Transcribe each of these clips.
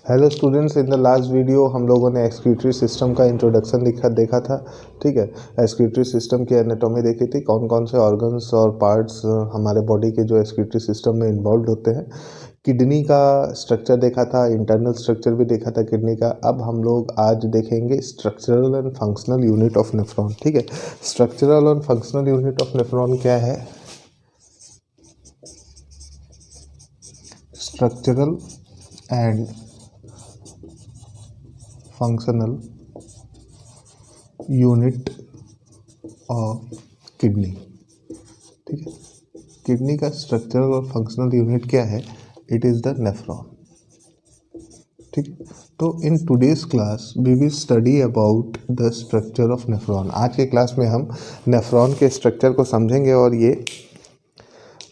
Hello students, in the last video हम लोगों ने एक्सक्रीटरी सिस्टम का इंट्रोडक्शन देखा था। ठीक है, एक्सक्रीटरी सिस्टम की एनाटॉमी देखी थी, कौन कौन से ऑर्गन्स और पार्ट्स हमारे बॉडी के जो एक्सक्रीटरी सिस्टम में इन्वॉल्व होते हैं। किडनी का स्ट्रक्चर देखा था, इंटरनल स्ट्रक्चर भी देखा था किडनी का। अब हम लोग आज देखेंगे structural and functional unit of nephron. ठीक है, स्ट्रक्चरल और फंक्शनल यूनिट ऑफ नेफ्रॉन क्या है? Structural and functional unit of kidney. ठीक है, किडनी का स्ट्रक्चरल और फंक्शनल यूनिट क्या है? It is the nephron. ठीक है, तो in today's class we will study about the structure of nephron. आज के क्लास में हम नेफ्रॉन के स्ट्रक्चर को समझेंगे और ये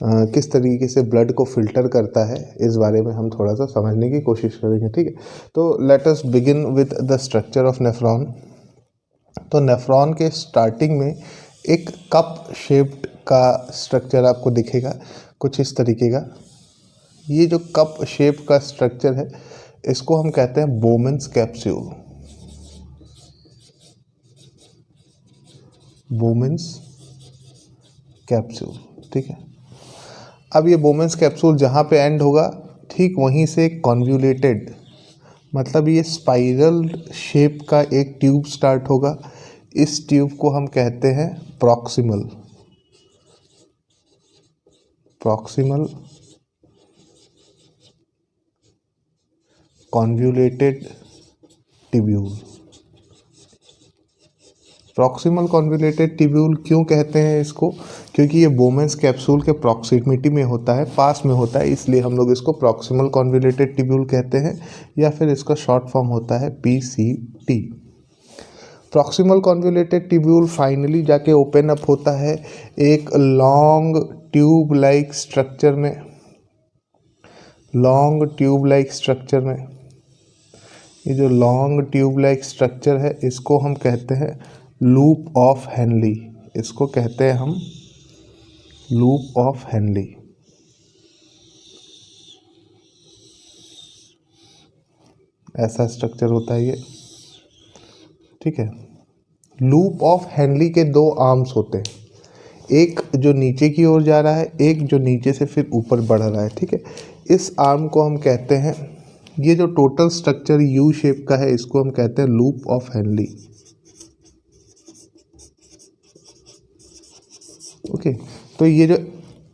किस तरीके से ब्लड को फिल्टर करता है, इस बारे में हम थोड़ा सा समझने की कोशिश करेंगे। ठीक है, तो let us begin with the structure of nephron. तो नेफ्रॉन के स्टार्टिंग में एक कप शेप्ड का स्ट्रक्चर आपको दिखेगा, कुछ इस तरीके का। ये जो कप शेप का स्ट्रक्चर है, इसको हम कहते हैं बोमेन्स कैप्सूल। Bowman's capsule. ठीक है, अब ये बोमेन्स कैप्सूल जहाँ पे एंड होगा, ठीक वहीं से कॉन्व्यूलेटेड, मतलब ये स्पाइरल शेप का एक ट्यूब स्टार्ट होगा। इस ट्यूब को हम कहते हैं proximal convoluted tubule. Proximal convoluted tubule क्यों कहते हैं इसको? क्योंकि ये बोमेन्स कैप्सूल के प्रॉक्सिमिटी में होता है, पास में होता है, इसलिए हम लोग इसको प्रॉक्सिमल कॉन्व्यूलेटेड ट्यूब्यूल कहते हैं, या फिर इसका शॉर्ट फॉर्म होता है PCT। Proximal convoluted tubule finally जाके ओपन अप होता है एक लॉन्ग ट्यूब लाइक स्ट्रक्चर में। ये जो लॉन्ग ट्यूब लाइक स्ट्रक्चर है, इसको हम कहते हैं लूप ऑफ हेनली। इसको कहते हैं हम लूप ऑफ हेनली। ऐसा स्ट्रक्चर होता है ये। ठीक है, लूप ऑफ हेनली के दो आर्म्स होते हैं, एक जो नीचे की ओर जा रहा है, एक जो नीचे से फिर ऊपर बढ़ रहा है। ठीक है, इस आर्म को हम कहते हैं, ये जो टोटल स्ट्रक्चर यू शेप का है, इसको हम कहते हैं लूप ऑफ हेनली। ओके, तो ये जो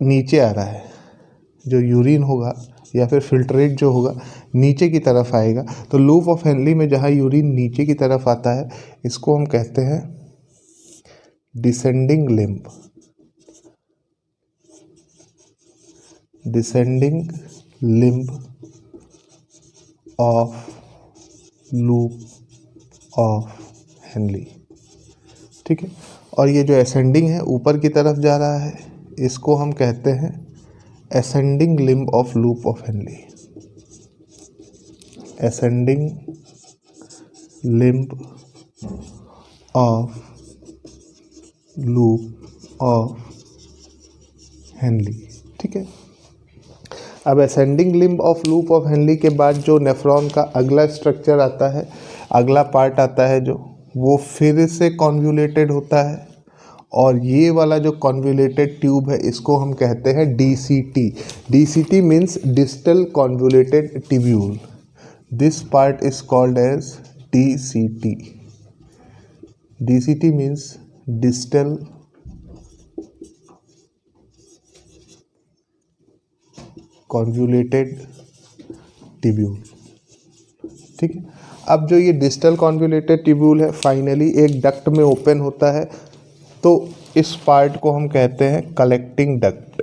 नीचे आ रहा है, जो यूरिन होगा या फिर फिल्ट्रेट जो होगा, नीचे की तरफ आएगा। तो लूप ऑफ हेनली में जहाँ यूरिन नीचे की तरफ आता है, इसको हम कहते हैं descending limb. Descending limb of loop of Henley. ठीक है, और ये जो असेंडिंग है, ऊपर की तरफ जा रहा है, इसको हम कहते हैं ascending limb of loop of Henley. Ascending limb of loop of Henley. ठीक है, अब ascending limb of loop of Henley के बाद जो नेफ्रॉन का अगला स्ट्रक्चर आता है, अगला पार्ट आता है, जो वो फिर से कॉन्व्यूलेटेड होता है, और ये वाला जो कॉन्व्यूलेटेड ट्यूब है, इसको हम कहते हैं DCT। DCT means distal convoluted tubule. This part is called as DCT। DCT means distal convoluted tubule. ठीक है, अब जो ये डिस्टल कॉन्व्यूलेटेड ट्यूब्यूल है, फाइनली एक डक्ट में ओपन होता है, तो इस पार्ट को हम कहते हैं collecting duct.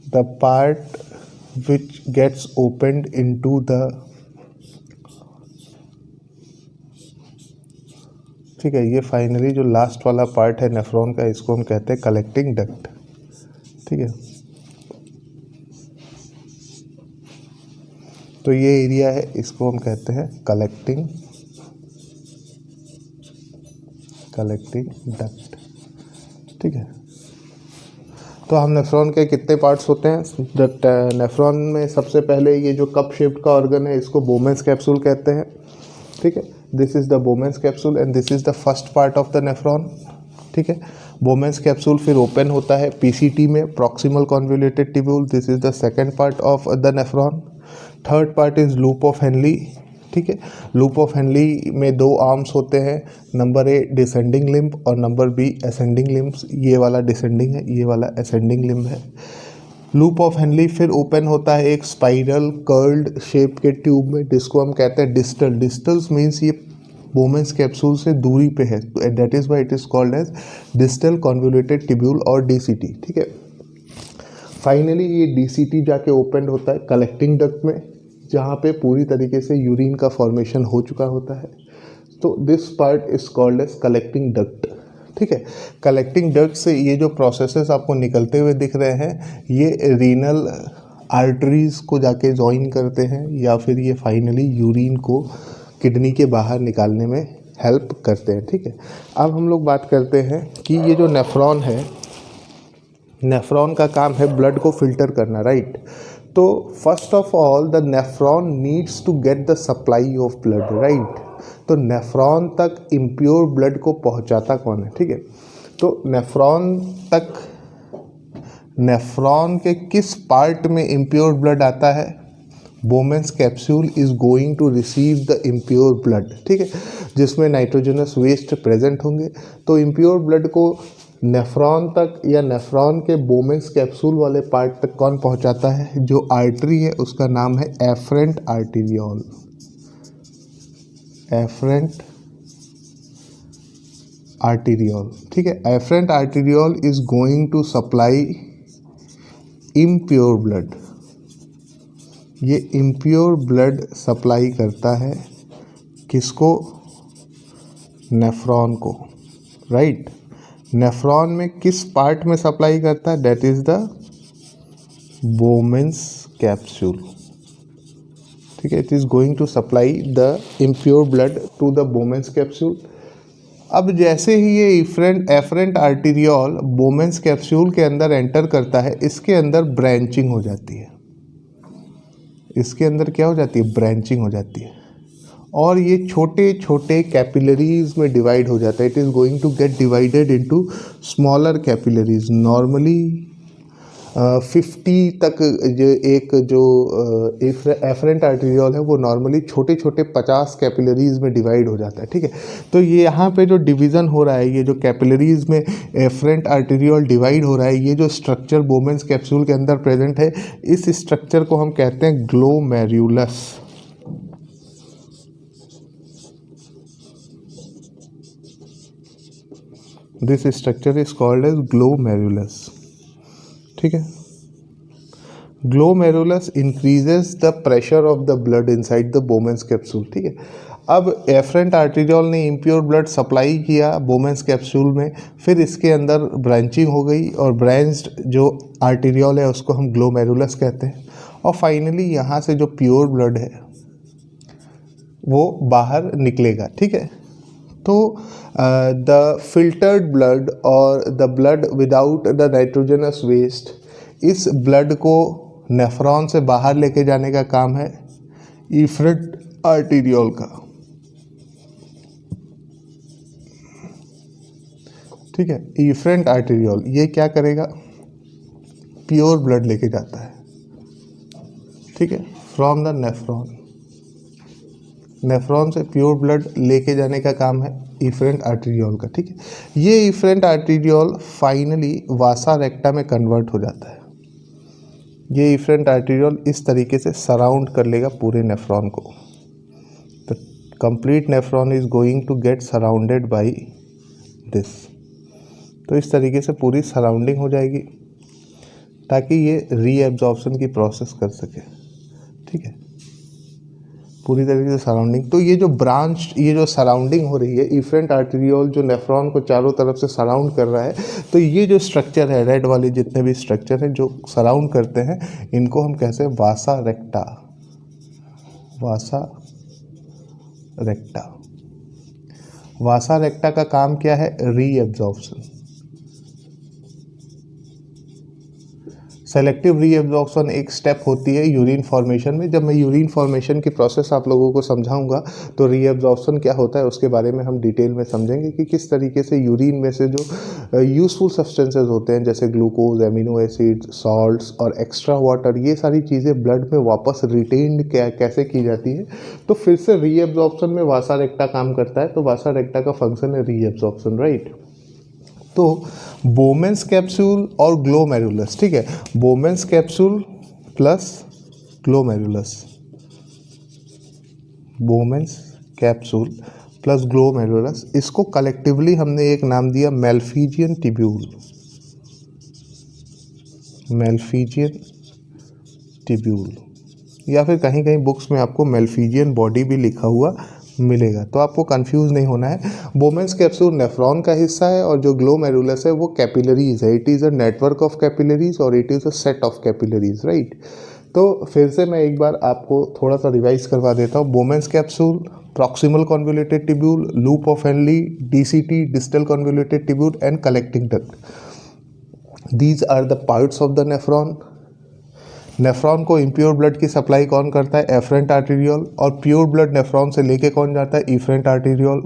The part which gets opened into the, ठीक है, ये फाइनली जो लास्ट वाला पार्ट है नेफ्रॉन का, इसको हम कहते हैं कलेक्टिंग डक्ट। ठीक है, तो ये एरिया है, इसको हम कहते हैं कलेक्टिंग डक्ट। ठीक है, तो हम नेफ्रॉन के कितने पार्ट्स होते हैं? नेफ्रॉन में सबसे पहले ये जो कप शेप्ड का ऑर्गन है इसको बोमेंस कैप्सूल कहते हैं, ठीक है। This is the Bowman's capsule and this is the first part of the nephron, ठीक है। बोमेंस कैप्सूल फिर ओपन होता है पीसीटी में, proximal convoluted tubule, this is the second part of the nephron. Third part is loop of Henley, ठीक है। Loop of Henley में दो आर्म्स होते हैं, नंबर ए डिसेंडिंग लिम्ब और नंबर बी असेंडिंग लिम्ब्स। ये वाला डिसेंडिंग है, ये वाला असेंडिंग लिम्ब है। लूप ऑफ हेनली फिर ओपन होता है एक स्पाइरल कर्ल्ड शेप के ट्यूब में, जिसको हम कहते हैं डिस्टल। डिस्टल्स मीन्स ये बोमेंस कैप्सूल से दूरी पे है, तो that is why it is called as distal convoluted tubule और डीसीटी, ठीक है। फाइनली ये डीसीटी जाके ओपन होता है कलेक्टिंग डक्ट में, जहाँ पे पूरी तरीके से यूरिन का फॉर्मेशन हो चुका होता है। तो this part is called as collecting duct, ठीक है। कलेक्टिंग डक्ट से ये जो प्रोसेसेस आपको निकलते हुए दिख रहे हैं, ये रीनल आर्टरीज को जाके ज्वाइन करते हैं या फिर ये फाइनली यूरिन को किडनी के बाहर निकालने में हेल्प करते हैं, ठीक है। अब हम लोग बात करते हैं कि ये जो नेफ्रॉन है, नेफ्रॉन का काम है ब्लड को फिल्टर करना, राइट। तो first of all the nephron needs to get the supply of blood, right. तो नेफ्रॉन तक इम्प्योर ब्लड को पहुंचाता कौन है, ठीक है। तो नेफ्रॉन के किस पार्ट में इम्प्योर ब्लड आता है? Bowman's capsule is going to receive the impure blood, ठीक है, जिसमें नाइट्रोजनस वेस्ट प्रेजेंट होंगे। तो इम्प्योर ब्लड को नेफ्रॉन तक या नेफ्रॉन के बोमेंस कैप्सूल वाले पार्ट तक कौन पहुंचाता है? जो आर्टरी है उसका नाम है एफरेंट आर्टीरियोल, एफरेंट आर्टीरियोल, ठीक है। Afferent arteriole is going to supply impure blood. ये इम्प्योर ब्लड सप्लाई करता है किसको? नेफ्रॉन को, राइट। नेफ्रॉन में किस पार्ट में सप्लाई करता है? That is the Bowman's capsule, ठीक है। It is going to supply the impure blood to the Bowman's capsule. अब जैसे ही ये एफरेंट आर्टीरियोल बोमेंस कैप्सूल के अंदर एंटर करता है, इसके अंदर ब्रांचिंग हो जाती है। इसके अंदर क्या हो जाती है? ब्रांचिंग हो जाती है और ये छोटे छोटे कैपिलरीज में डिवाइड हो जाता है। It is going to get divided into smaller capillaries. Normally 50 तक जो एफरेंट आर्टीरियोल है वो नॉर्मली छोटे छोटे 50 कैपिलरीज में डिवाइड हो जाता है, ठीक है। तो ये यहाँ पे जो डिवीज़न हो रहा है, ये जो कैपिलरीज में एफरेंट आर्टीरियोल डिवाइड हो रहा है, ये जो स्ट्रक्चर बोमेंस कैप्सूल के अंदर प्रेजेंट है, इस स्ट्रक्चर को हम कहते हैं glomerulus. This structure is called as glomerulus, ठीक है। Glomerulus increases the pressure of the blood inside the Bowman's capsule, ठीक है। अब एफरेंट आर्टीरियोल ने इम्प्योर ब्लड सप्लाई किया बोमेंस कैप्सूल में, फिर इसके अंदर ब्रांचिंग हो गई और ब्रांच्ड जो आर्टीरियोल है उसको हम ग्लोमेरुलस कहते हैं। और फाइनली यहाँ से जो प्योर ब्लड है वो बाहर निकलेगा, ठीक है। तो द फिल्टर्ड ब्लड और the blood without the nitrogenous waste, इस ब्लड को नेफ्रॉन से बाहर लेके जाने का काम है एफरेंट आर्टीरियोल का, ठीक है। एफरेंट आर्टीरियोल ये क्या करेगा? प्योर ब्लड लेके जाता है, ठीक है, फ्रॉम द नेफ्रॉन। नेफ्रॉन से प्योर ब्लड लेके जाने का काम है एफरेंट आर्टीरियोल का, ठीक है। ये एफरेंट आर्टीरियोल फाइनली वासा रेक्टा में कन्वर्ट हो जाता है। ये एफरेंट आर्टीरियोल इस तरीके से सराउंड कर लेगा पूरे नेफ्रॉन को। तो complete nephron is going to get surrounded by this. तो इस तरीके से पूरी सराउंडिंग हो जाएगी ताकि ये रीएब्जॉर्प्शन की प्रोसेस कर सके, ठीक है, पूरी तरीके से सराउंडिंग। तो ये जो सराउंडिंग हो रही है, एफरेंट आर्टीरियोल जो नेफ्रॉन को चारों तरफ से सराउंड कर रहा है, तो ये जो स्ट्रक्चर है, रेड वाले जितने भी स्ट्रक्चर हैं जो सराउंड करते हैं, इनको हम कहते हैं वासा रेक्टा। वासा रेक्टा, वासा रेक्टा का काम क्या है? रीएब्जॉर्प्शन। सेलेक्टिव रीएब्जॉर्प्शन एक स्टेप होती है यूरिन फॉर्मेशन में। जब मैं यूरिन फॉर्मेशन की प्रोसेस आप लोगों को समझाऊंगा तो रीएब्जॉर्प्शन क्या होता है उसके बारे में हम डिटेल में समझेंगे कि किस तरीके से यूरिन में से जो यूजफुल सब्सटेंसेस होते हैं जैसे ग्लूकोज, एमिनो एसिड्स, सॉल्ट्स और एक्स्ट्रा वाटर, ये सारी चीज़ें ब्लड में वापस रिटेन्ड कैसे की जाती है। तो फिर से रीएब्जॉर्प्शन में वासा रेक्टा काम करता है, तो वासा रेक्टा का फंक्शन है रीएब्जॉर्प्शन, राइट। तो बोमेंस कैप्सूल और ग्लोमेरुलस, ठीक है, Bowman's capsule plus glomerulus, बोमेंस capsule plus glomerulus, इसको कलेक्टिवली हमने एक नाम दिया मेल्फिजियन टिब्यूल, मेल्फिजियन टिब्यूल, या फिर कहीं कहीं बुक्स में आपको मेल्फिजियन बॉडी भी लिखा हुआ मिलेगा, तो आपको कंफ्यूज नहीं होना है। बोमेंस कैप्सूल नेफ्रॉन का हिस्सा है और जो ग्लोमेरुलस है वो कैपिलरीज है। It is a network of capillaries और it is a set of capillaries, right. तो फिर से मैं एक बार आपको थोड़ा सा रिवाइज करवा देता हूँ। Bowman's capsule, proximal convoluted tubule, loop of Henle, DCT distal convoluted tubule and collecting duct, these are the parts of the nephron. Nephron को इम्प्योर ब्लड की सप्लाई कौन करता है? Afferent arteriole. और प्योर ब्लड नेफ्रॉन से लेके कौन जाता है? Efferent arteriole.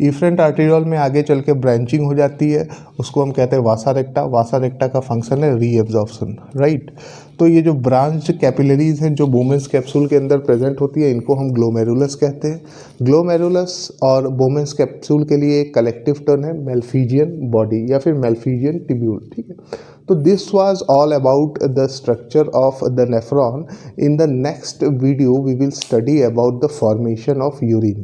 इफरेंट आर्टेरियोल में आगे चल के ब्रांचिंग हो जाती है, उसको हम कहते हैं वासा रेक्टा। वासा रेक्टा का फंक्शन है रीएब्जॉर्प्शन, राइट। तो ये जो ब्रांच कैपिलरीज हैं जो बोमेंस कैप्सूल के अंदर प्रेजेंट होती है, इनको हम ग्लोमेरुलस कहते हैं। ग्लोमेरुलस और बोमेंस कैप्सूल के लिए एक कलेक्टिव टर्म है मेल्फिजियन बॉडी या फिर मेल्फिजियन टिब्यूल, ठीक है। So this was all about the structure of the nephron. In the next video, we will study about the formation of urine.